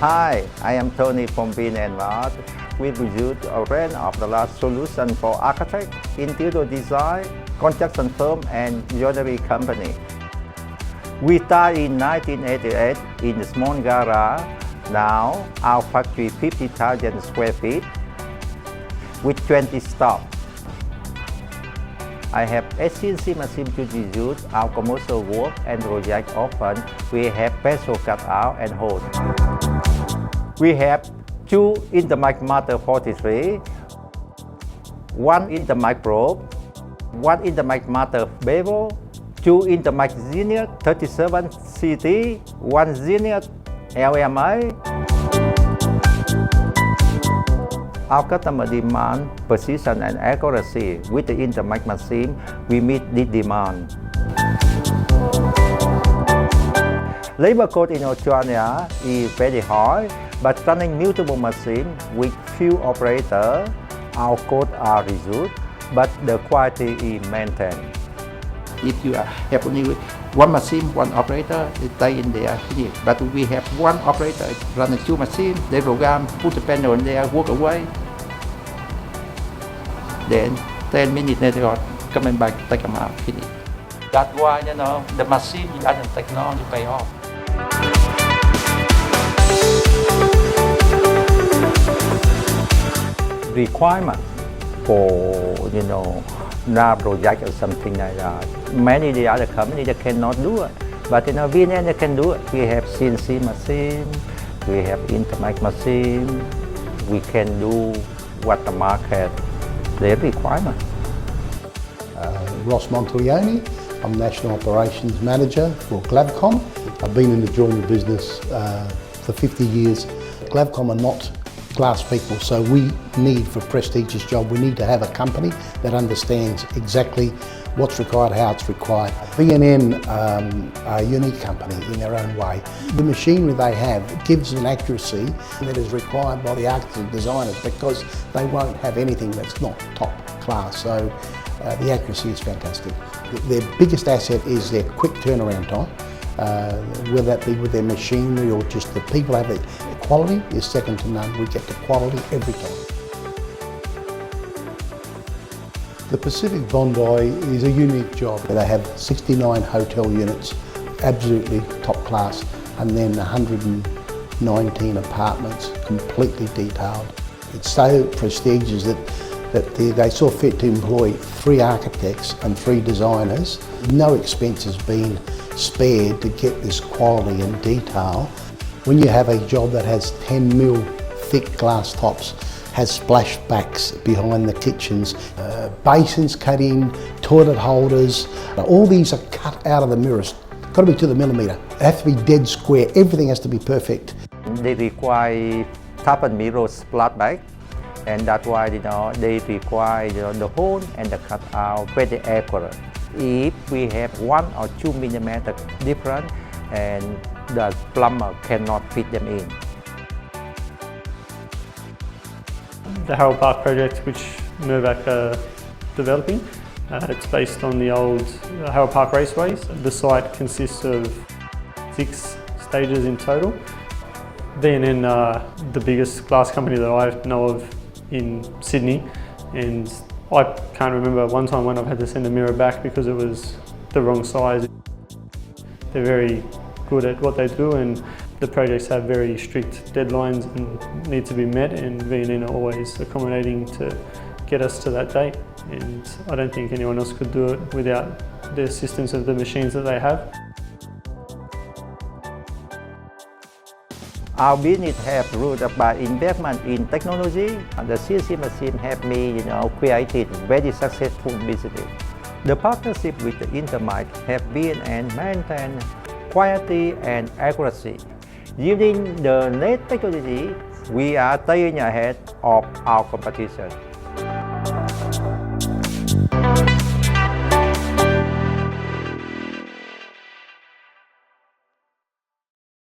Hi, I am Tony from Biesse. We produce a range of the last solution for architect, interior design, construction firm, and joinery company. We started in 1988 in a small garage. Now, our factory 50,000 square feet with 20 staff. I have CNC machine to use our commercial work and project often. We have special cutout and hold. We have 2 Intermic Master 43, 1 Intermic Probe, 1 Intermic Master Bevel, 2 Intermic Zenith 37 CT, 1 Zenith LMA. Our customer demand precision and accuracy. With the Intermic machine, we meet this demand. Labor cost in Australia is very high, but running multiple machines with few operators, our costs are reduced, but the quality is maintained. If you have only one machine, one operator, they stay in there. But we have one operator running 2 machines, they program, put the panel in there, walk away. Then 10 minutes later, coming back, take them out, finish. That's why, the machine and the technology pay off. Requirement for, now project or something like that. Many of the other companies that cannot do it, but VNN they can do it. We have CNC machine, we have Intermic machine. We can do what the market their requirement. Ross Montaglione, I'm National Operations Manager for Glavcom. I've been in the joinery business for 50 years. Glavcom are not glass people, so we need, for prestigious job, we need to have a company that understands exactly what's required, how it's required. VNN are a unique company in their own way. The machinery they have gives an accuracy that is required by the architects and designers because they won't have anything that's not top class, so the accuracy is fantastic. Their biggest asset is their quick turnaround time. Whether that be with their machinery or just the people have it. The quality is second to none. We get the quality every time. The Pacific Bondi is a unique job. They have 69 hotel units, absolutely top class, and then 119 apartments, completely detailed. It's so prestigious that they saw fit to employ 3 architects and 3 designers. No expense has been spared to get this quality and detail. When you have a job that has 10 mil thick glass tops, has splashbacks behind the kitchens, basins cut in, toilet holders, all these are cut out of the mirrors. Got to be to the millimetre. They have to be dead square. Everything has to be perfect. They require top and mirror splashback, and that's why they require the hole and the cutout very accurate. If we have 1 or 2 millimeter difference, and the plumber cannot fit them in. The Harold Park project, which Mirvac are developing, it's based on the old Harold Park raceways. The site consists of 6 stages in total. VNN are the biggest glass company that I know of in Sydney, and I can't remember one time when I've had to send a mirror back because it was the wrong size. They're very good at what they do, and the projects have very strict deadlines and need to be met, and VNN are always accommodating to get us to that date, and I don't think anyone else could do it without the assistance of the machines that they have. Our business have rooted by investment in technology. The CNC machine have me, created very successful business. The partnership with the Intermic have been and maintained quality and accuracy. Using the latest technology, we are staying ahead of our competition.